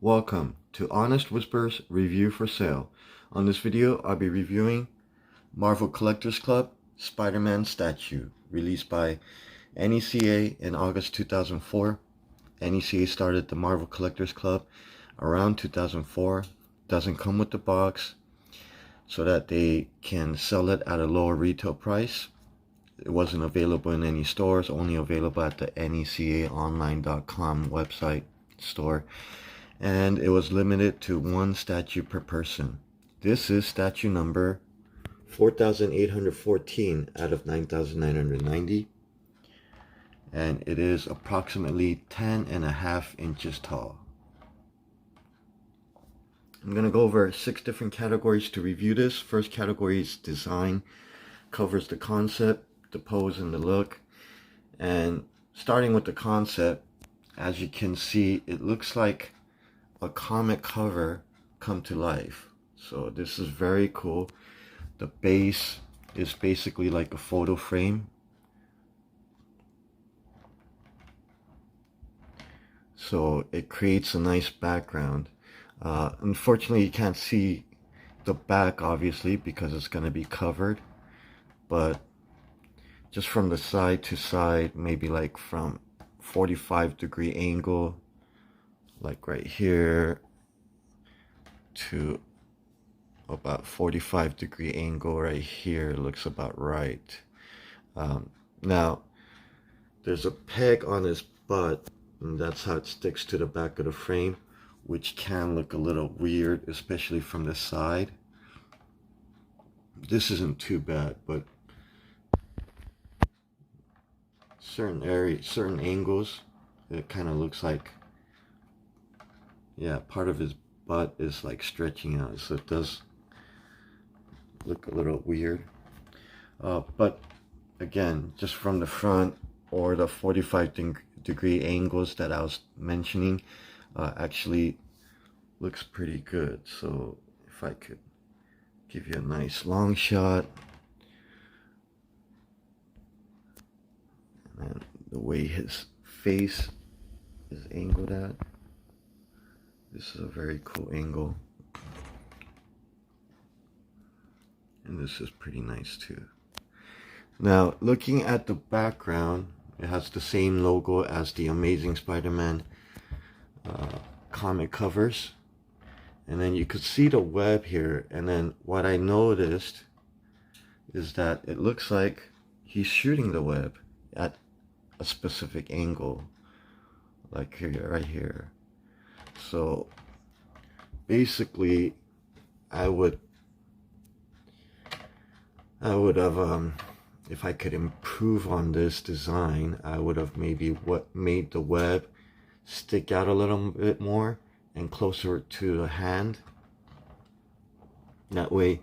Welcome to Honest Whispers Review for Sale. On this video, I'll be reviewing Marvel Collectors Club Spider-Man statue, released by NECA in August 2004. NECA started the Marvel Collectors Club around 2004. Doesn't come with the box so that they can sell it at a lower retail price. It wasn't available in any stores, only available at the NECAonline.com website store. And it was limited to one statue per person. This is statue number 4,814 out of 9,990. And it is approximately 10.5 inches tall. I'm going to go over 6 different categories to review this. First category is design, covers the concept, the pose, and the look. And starting with the concept, as you can see, it looks like a comic cover come to life. So this is very cool. The base is basically like a photo frame. So it creates a nice background. Unfortunately, you can't see the back, obviously, because it's going to be covered. But just from the side to side, maybe like from 45-degree angle, like right here, to about 45-degree angle right here, looks about right. Now, there's a peg on his butt, and that's how it sticks to the back of the frame, which can look a little weird, especially from the side. This isn't too bad, but certain angles, it kind of looks like, yeah, part of his butt is like stretching out, so it does look a little weird. But again, just from the front or the 45-degree angles that I was mentioning, actually looks pretty good. So if I could give you a nice long shot, and the way his face is angled at, this is a very cool angle, and this is pretty nice too. Now, looking at the background, it has the same logo as the Amazing Spider-Man comic covers, and then you could see the web here. And then what I noticed is that it looks like he's shooting the web at a specific angle, like here, right here. So basically, I would have, if I could improve on this design, I would have maybe made the web stick out a little bit more and closer to the hand. That way,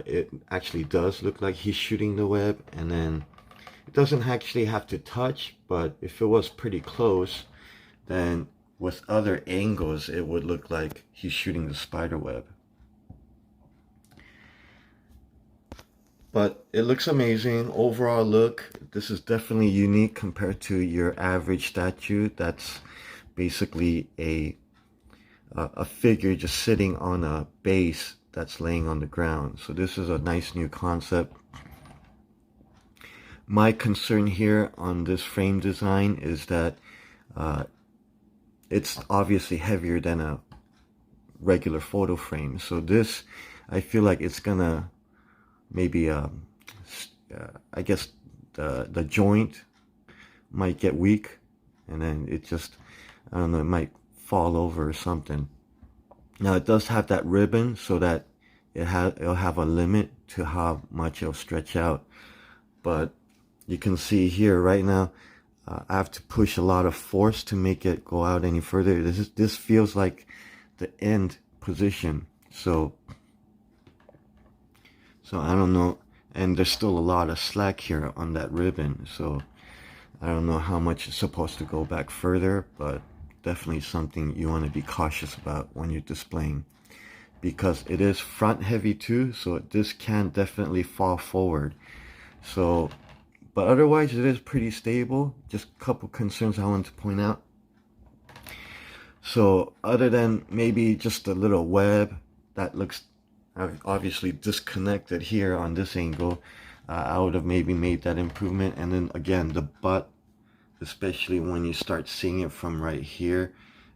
it actually does look like he's shooting the web, and then it doesn't actually have to touch, but if it was pretty close, then with other angles, it would look like he's shooting the spider web. But it looks amazing. Overall look, this is definitely unique compared to your average statue. That's basically a figure just sitting on a base that's laying on the ground. So this is a nice new concept. My concern here on this frame design is that it's obviously heavier than a regular photo frame. So this, I feel like it's gonna maybe I guess the joint might get weak, and then it just, I don't know, it might fall over or something. Now it does have that ribbon, so that it'll have a limit to how much it'll stretch out. But you can see here right now, I have to push a lot of force to make it go out any further. This feels like the end position. So I don't know, and there's still a lot of slack here on that ribbon, so I don't know how much is supposed to go back further, but definitely something you want to be cautious about when you're displaying, because it is front heavy too, so this can definitely fall forward. So, but otherwise it is pretty stable. Just a couple concerns I want to point out. So other than maybe just a little web that looks obviously disconnected here on this angle, I would have maybe made that improvement. And then again, the butt, especially when you start seeing it from right here,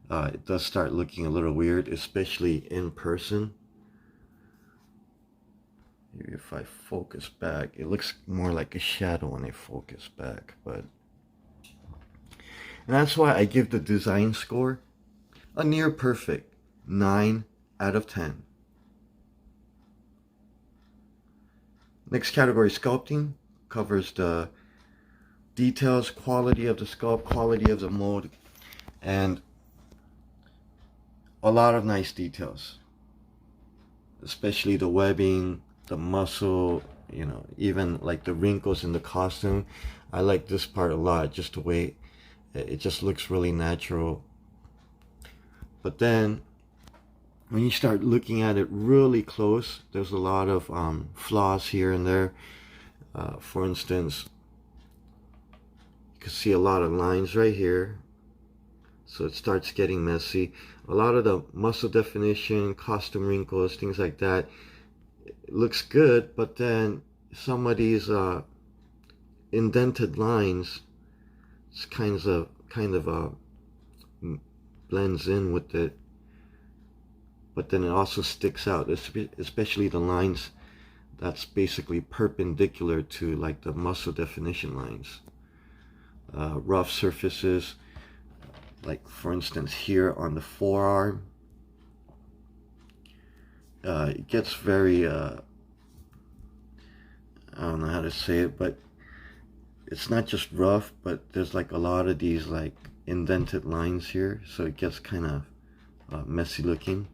it does start looking a little weird, especially in person. If I focus back, it looks more like a shadow when I focus back. But and that's why I give the design score a near perfect 9 out of 10. Next category, sculpting, covers the details, quality of the sculpt, quality of the mold, and a lot of nice details, especially the webbing, the muscle, you know, even like the wrinkles in the costume. I like this part a lot, just the way it just looks really natural. But then when you start looking at it really close, there's a lot of flaws here and there. For instance, you can see a lot of lines right here, so it starts getting messy. A lot of the muscle definition, costume wrinkles, things like that, it looks good, but then some of these indented lines, it's kind of blends in with it, but then it also sticks out, especially the lines that's basically perpendicular to like the muscle definition lines. Rough surfaces, like for instance here on the forearm, it gets very I don't know how to say it, but it's not just rough, but there's like a lot of these like indented lines here, so it gets kind of messy looking.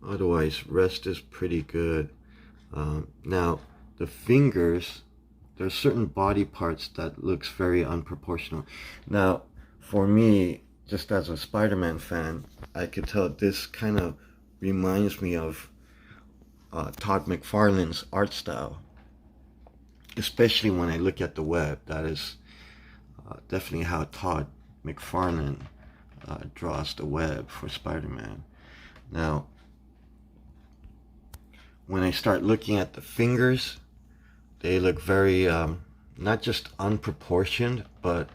Otherwise, rest is pretty good. Now, the fingers, there's certain body parts that looks very unproportional. Now, for me, just as a Spider-Man fan, I could tell this kind of reminds me of Todd McFarlane's art style, especially when I look at the web. That is definitely how Todd McFarlane draws the web for Spider-Man. Now, when I start looking at the fingers, they look very, not just unproportioned, but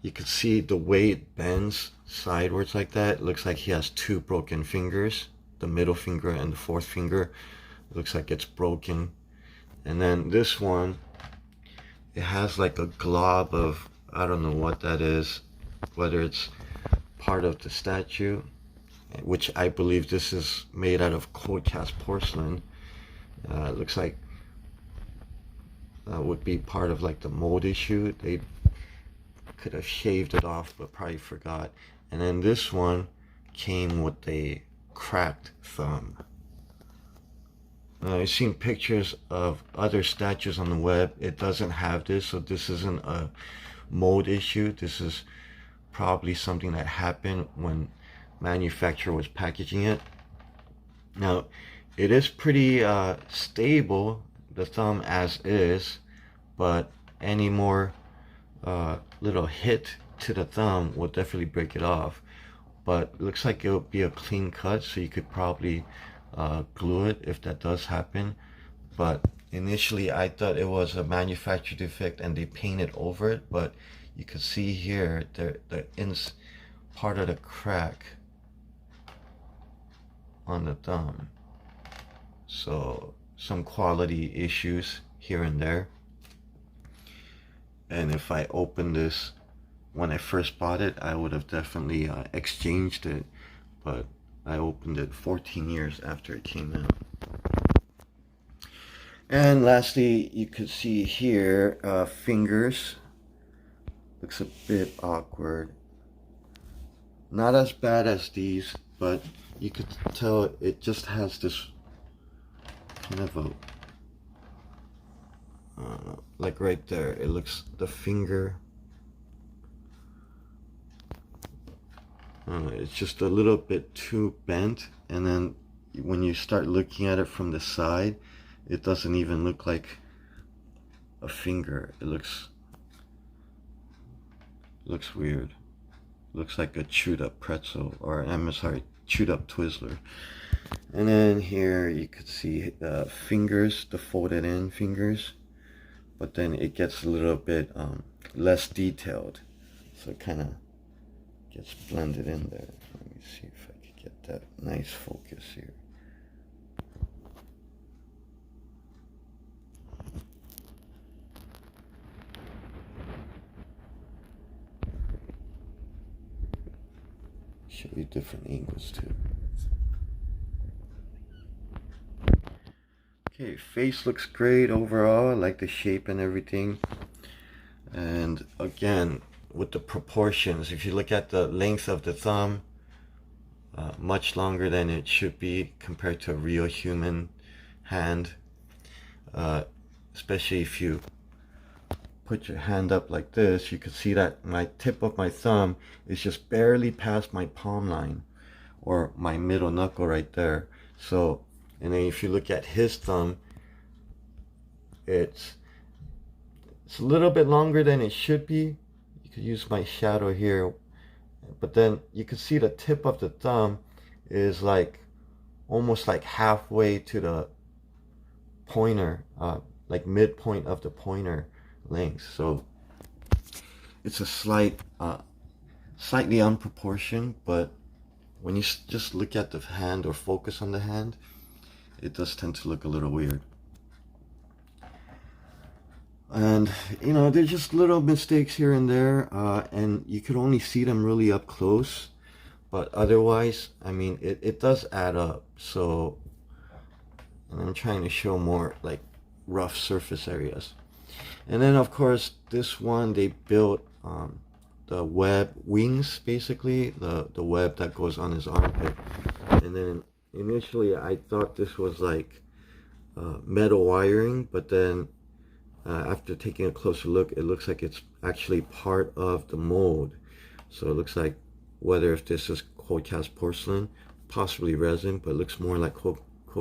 you can see the way it bends sideways like that. It looks like he has two broken fingers, the middle finger and the fourth finger. It looks like it's broken. And then this one, it has like a glob of, I don't know what that is, whether it's part of the statue, which I believe this is made out of cold cast porcelain. It looks like would be part of like the mold issue. They could have shaved it off, but probably forgot. And then this one came with a cracked thumb. I've seen pictures of other statues on the web. It doesn't have this, so this isn't a mold issue. This is probably something that happened when manufacturer was packaging it. Now, it is pretty stable, the thumb as is, but any more little hit to the thumb will definitely break it off. But it looks like it'll be a clean cut, so you could probably glue it if that does happen. But initially I thought it was a manufacturer defect and they painted over it, but you can see here the part of the crack on the thumb. So some quality issues here and there. And if I opened this when I first bought it, I would have definitely exchanged it, but I opened it 14 years after it came out. And lastly, you could see here, fingers. Looks a bit awkward. Not as bad as these, but you could tell it just has this kind of a, like right there, it looks, the finger, it's just a little bit too bent. And then when you start looking at it from the side, it doesn't even look like a finger. It looks Looks weird. Looks like a chewed up pretzel, or I'm sorry, chewed up Twizzler. And then here you could see the fingers, the folded in fingers, but then it gets a little bit less detailed, so it kind of gets blended in there. Let me see if I can get that nice focus here. Show you different angles too. Okay, face looks great overall. I like the shape and everything. And again, with the proportions, if you look at the length of the thumb, much longer than it should be compared to a real human hand. Especially if you put your hand up like this, you can see that my tip of my thumb is just barely past my palm line, or my middle knuckle right there. So, and then if you look at his thumb, it's a little bit longer than it should be. You could use my shadow here, but then you can see the tip of the thumb is like almost like halfway to the pointer, like midpoint of the pointer length. So it's a slightly unproportioned, but when you just look at the hand or focus on the hand, it does tend to look a little weird. And you know, there's just little mistakes here and there, and you could only see them really up close, but otherwise, I mean, it does add up. So, and I'm trying to show more like rough surface areas. And then of course this one, they built the web wings, basically the web that goes on his armpit. And then initially I thought this was like metal wiring, but then after taking a closer look, it looks like it's actually part of the mold. So it looks like, whether if this is cold cast porcelain, possibly resin, but it looks more like cold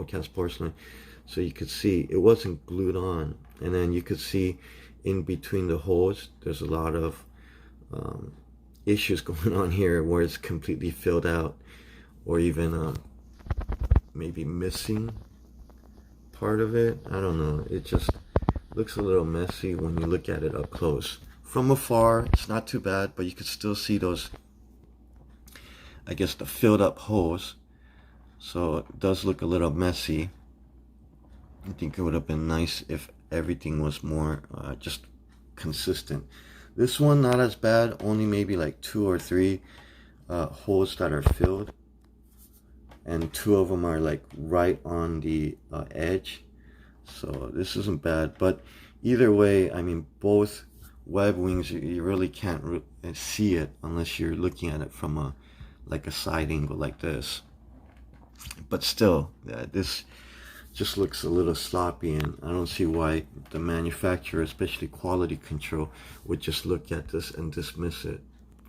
cast porcelain. So you could see it wasn't glued on. And then you could see in between the holes, there's a lot of issues going on here where it's completely filled out, or even maybe missing part of it. I don't know. It just looks a little messy when you look at it up close. From afar, it's not too bad, but you could still see those, I guess, the filled up holes. So it does look a little messy. I think it would have been nice if everything was more just consistent. This one, not as bad, only maybe like 2 or 3 holes that are filled, and 2 of them are like right on the edge. So this isn't bad, but either way, I mean, both web wings, you really can't see it unless you're looking at it from a side angle like this. But still, this just looks a little sloppy, and I don't see why the manufacturer, especially quality control, would just look at this and dismiss it,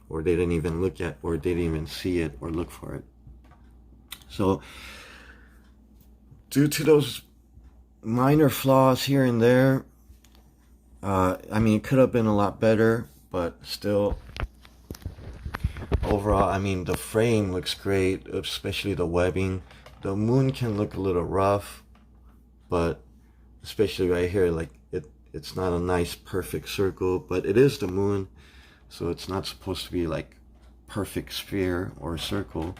or they didn't even look at, or they didn't even see it or look for it. So due to those minor flaws here and there, I mean, it could have been a lot better, but still, overall, I mean, the frame looks great, especially the webbing. The moon can look a little rough, but especially right here, like it's not a nice perfect circle, but it is the moon, so it's not supposed to be like perfect sphere or circle,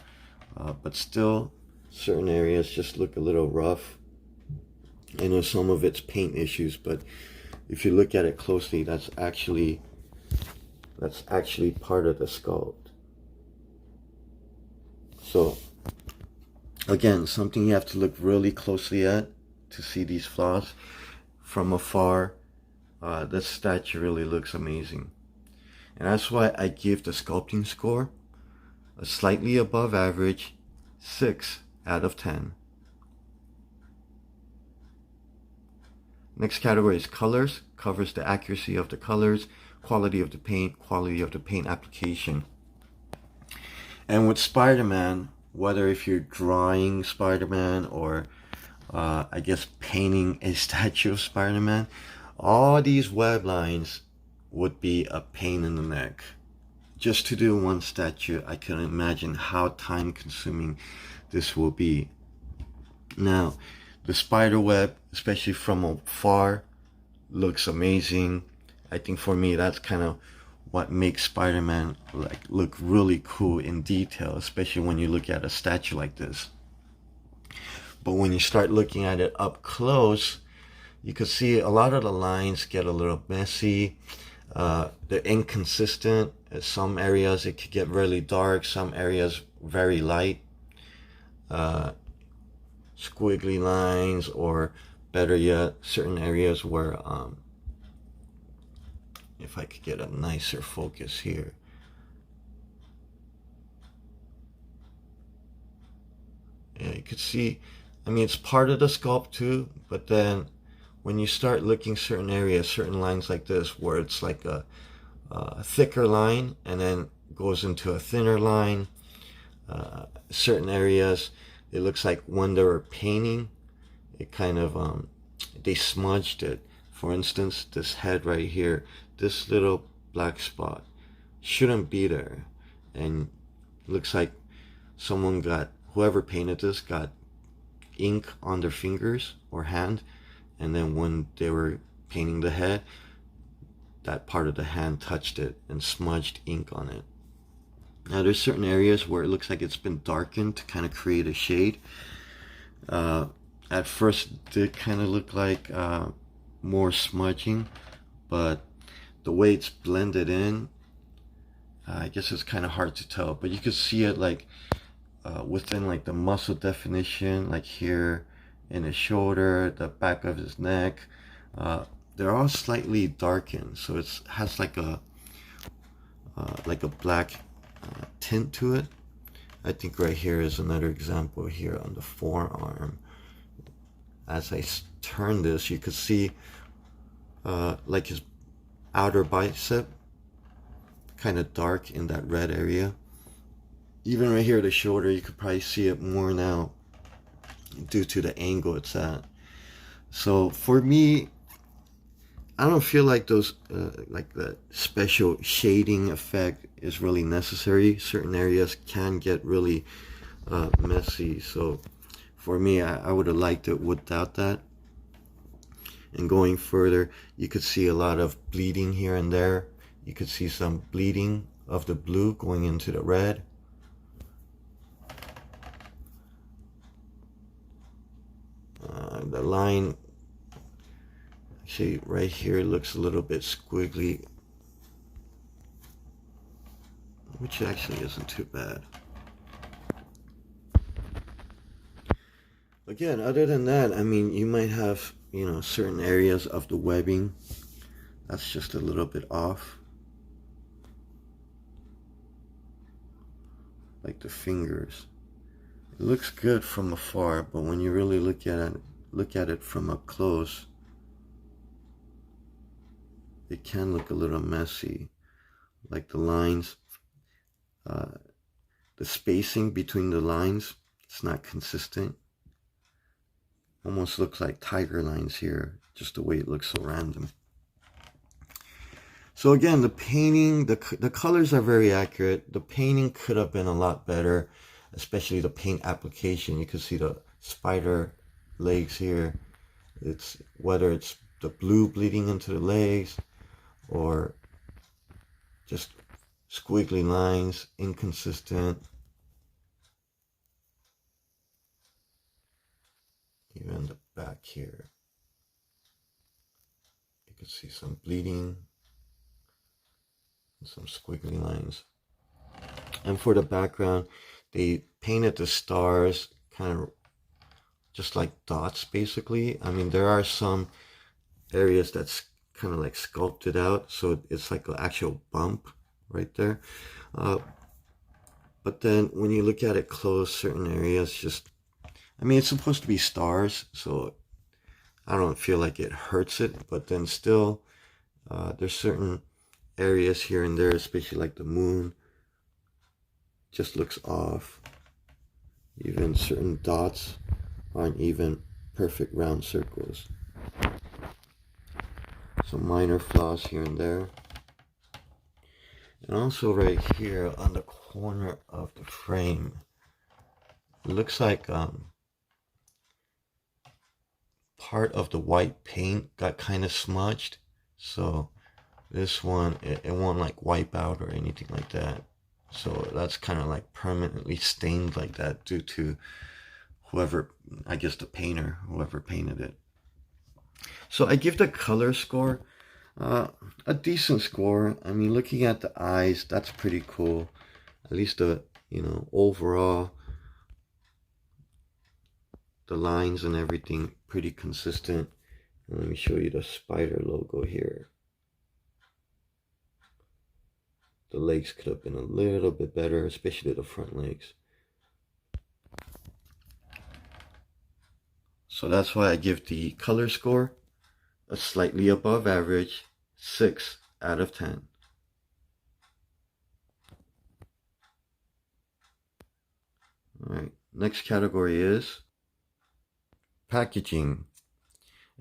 but still certain areas just look a little rough. I know some of it's paint issues, but if you look at it closely, that's actually part of the sculpt. So again, something you have to look really closely at to see these flaws. From afar, this statue really looks amazing, and that's why I give the sculpting score a slightly above average 6 out of 10. Next category is colors. Covers the accuracy of the colors, quality of the paint application. And with Spider-Man, whether if you're drawing Spider-Man or I guess painting a statue of Spider-Man, all these web lines would be a pain in the neck. just to do one statue, I can imagine how time consuming this will be. Now, the spider web, especially from afar, looks amazing. I think for me, that's kind of what makes Spider-Man like look really cool in detail, especially when you look at a statue like this. But when you start looking at it up close, you can see a lot of the lines get a little messy. They're inconsistent. In some areas it could get really dark, some areas very light. Squiggly lines, or better yet, certain areas where, if I could get a nicer focus here. Yeah, you could see, I mean, it's part of the sculpt too, but then when you start looking certain areas, certain lines like this, where it's like a thicker line and then goes into a thinner line, certain areas, it looks like when they were painting, it kind of, they smudged it. For instance, this head right here, this little black spot shouldn't be there. And it looks like someone got, whoever painted this got ink on their fingers or hand, and then when they were painting the head, that part of the hand touched it and smudged ink on it. Now there's certain areas where it looks like it's been darkened to kind of create a shade. At first it did kind of look like more smudging, but the way it's blended in, I guess it's kind of hard to tell, but you can see it like within like the muscle definition, like here in his shoulder, the back of his neck. They're all slightly darkened, so it has like a black tint to it. I think right here is another example here on the forearm. As I turn this, you could see like his outer bicep kind of dark in that red area. Even right here, the shoulder, you could probably see it more now due to the angle it's at. So for me, I don't feel like those like the special shading effect is really necessary. Certain areas can get really messy, so for me, I would have liked it without that. And going further, you could see a lot of bleeding here and there. You could see some bleeding of the blue going into the red. The line, see right here, looks a little bit squiggly, which actually isn't too bad. Again, other than that, I mean, you might have, you know, certain areas of the webbing that's just a little bit off, like the fingers. It looks good from afar, but when you really look at it from up close, it can look a little messy. Like the lines, the spacing between the lines, it's not consistent. Almost looks like tiger lines here, just the way it looks so random. So again, the painting, the colors are very accurate. The painting could have been a lot better, especially the paint application. You can see the spider legs here. It's whether it's the blue bleeding into the legs or just squiggly lines, inconsistent. Even the back here, you can see some bleeding and some squiggly lines. And for the background, they painted the stars kind of just like dots, basically. I mean, there are some areas that's kind of like sculpted out, so it's like an actual bump right there. But then when you look at it close, certain areas just, I mean, it's supposed to be stars, so I don't feel like it hurts it, but then still, there's certain areas here and there, especially like the moon, just looks off. Even certain dots aren't even perfect round circles. Some minor flaws here and there. And also right here on the corner of the frame, it looks like part of the white paint got kind of smudged. So this one, it won't like wipe out or anything like that. So that's kind of like permanently stained like that due to whoever, I guess the painter, whoever painted it. So I give the color score a decent score. I mean, looking at the eyes, that's pretty cool. At least the, overall, the lines and everything pretty consistent. And let me show you the spider logo here. The legs could have been a little bit better, especially the front legs. So that's why I give the color score a slightly above average 6 out of 10. All right, next category is packaging.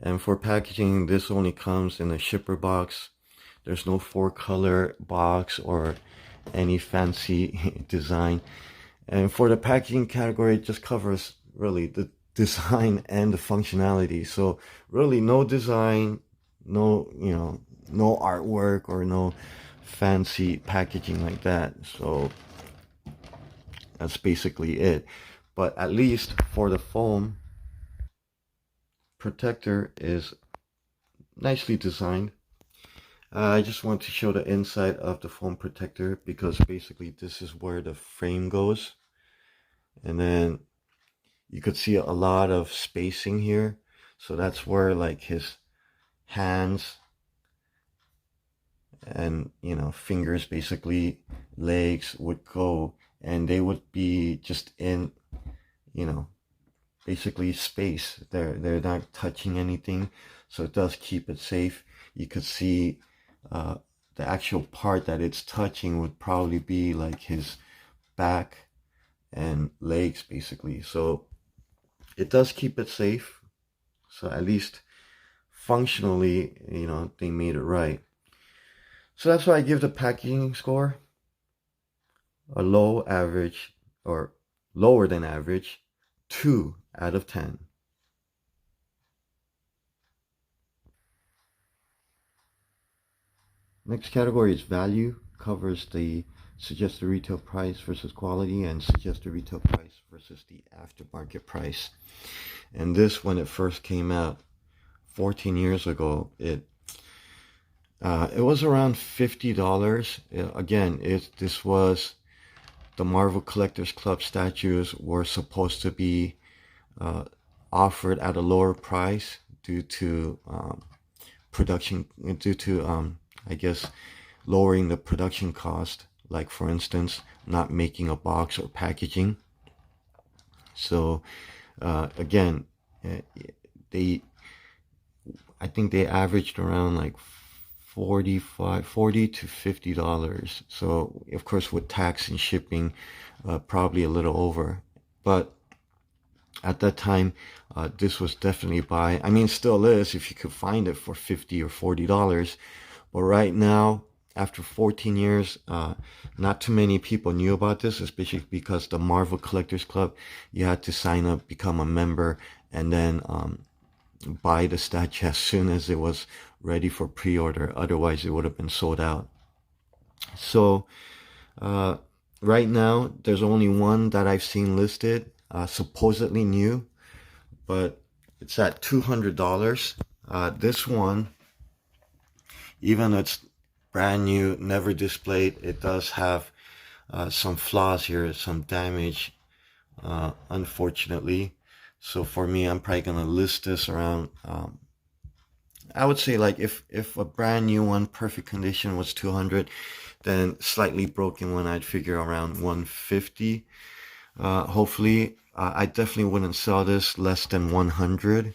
And for packaging, this only comes in a shipper box. There's no 4-color box or any fancy design. And for the packaging category, it just covers really the design and the functionality. So really no design, no, no artwork or no fancy packaging like that. So that's basically it. But at least for the foam protector is nicely designed. I just want to show the inside of the foam protector because basically this is where the frame goes. And then you could see a lot of spacing here. So that's where like his hands and, fingers, basically legs would go. And they would be just in, basically space. They're not touching anything. So it does keep it safe. You could see the actual part that it's touching would probably be like his back and legs, basically. So it does keep it safe. So at least functionally, they made it right. So that's why I give the packaging score a low average, or lower than average, 2 out of 10. Next category is value. Covers the suggested retail price versus quality and suggested retail price versus the aftermarket price. And this, when it first came out 14 years ago, it was around $50. Again, this was the Marvel Collectors Club statues were supposed to be offered at a lower price due to production, I guess, lowering the production cost, like for instance, not making a box or packaging. So again, I think they averaged around like $40 to $50. So of course with tax and shipping, probably a little over. But at that time, this was definitely buy. I mean, still is if you could find it for $50 or $40. But right now, after 14 years, not too many people knew about this, especially because the Marvel Collectors Club, you had to sign up, become a member, and then buy the statue as soon as it was ready for pre-order. Otherwise, it would have been sold out. So right now, there's only one that I've seen listed, supposedly new, but it's at $200. This one, even though it's brand new, never displayed, it does have some flaws here, some damage, unfortunately. So for me, I'm probably gonna list this around, I would say like if a brand new one, perfect condition, was 200, then slightly broken one, I'd figure around 150. Hopefully, I definitely wouldn't sell this less than 100.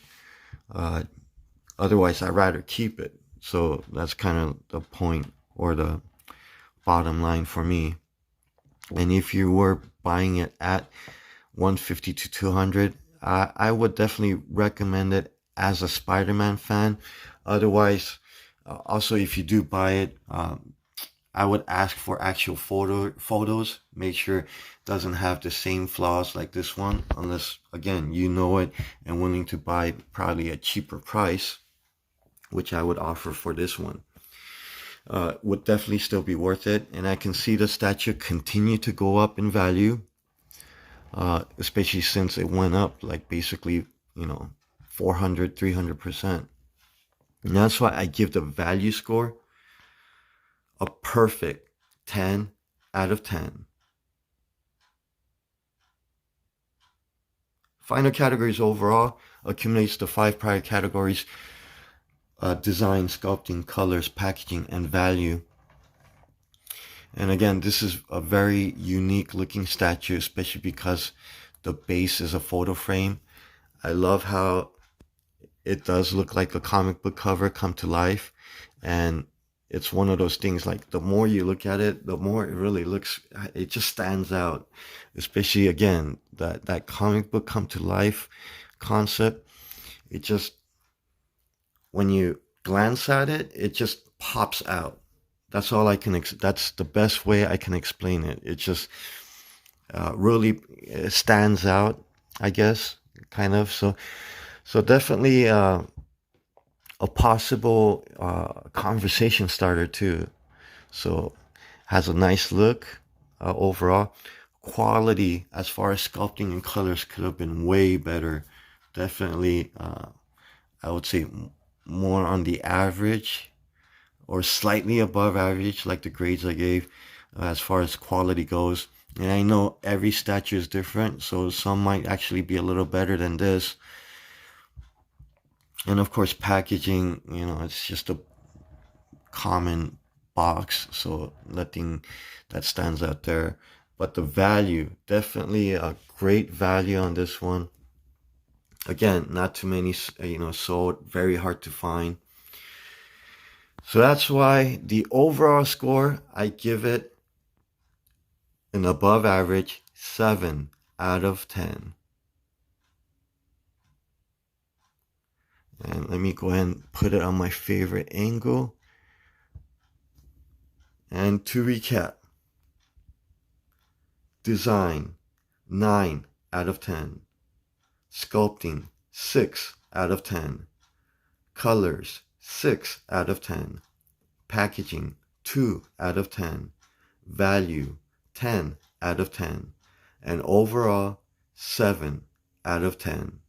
Otherwise, I'd rather keep it. So that's kind of the point or the bottom line for me. And if you were buying it at 150 to 200, I would definitely recommend it as a Spider-Man fan. Otherwise, also if you do buy it, I would ask for actual photos. Make sure it doesn't have the same flaws like this one, unless again you know it and willing to buy probably a cheaper price, which I would offer for this one. Would definitely still be worth it. And I can see the statue continue to go up in value, especially since it went up like basically, 400, 300%. And that's why I give the value score a perfect 10 out of 10. Final categories overall accumulates the 5 prior categories: design, sculpting, colors, packaging, and value. And again, this is a very unique looking statue, especially because the base is a photo frame. I love how it does look like a comic book cover come to life. And it's one of those things, like the more you look at it, the more it really looks, it just stands out. Especially again, that comic book come to life concept. It just, when you glance at it, it just pops out. That's all I can, that's the best way I can explain it. It just really stands out, I guess, kind of. So definitely a possible conversation starter too. So has a nice look overall. Quality as far as sculpting and colors could have been way better. Definitely, I would say more on the average or slightly above average, like the grades I gave as far as quality goes. And I know every statue is different, so some might actually be a little better than this. And of course, packaging, it's just a common box, so nothing that stands out there. But the value, definitely a great value on this one. Again, not too many, sold, very hard to find. So that's why the overall score, I give it an above average 7 out of 10. And let me go ahead and put it on my favorite angle. And to recap, design, 9 out of 10. Sculpting, 6 out of 10. Colors, 6 out of 10. Packaging, 2 out of 10. Value, 10 out of 10. And overall, 7 out of 10.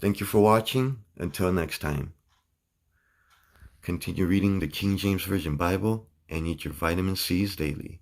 Thank you for watching. Until next time. Continue reading the King James Version Bible and eat your vitamin C's daily.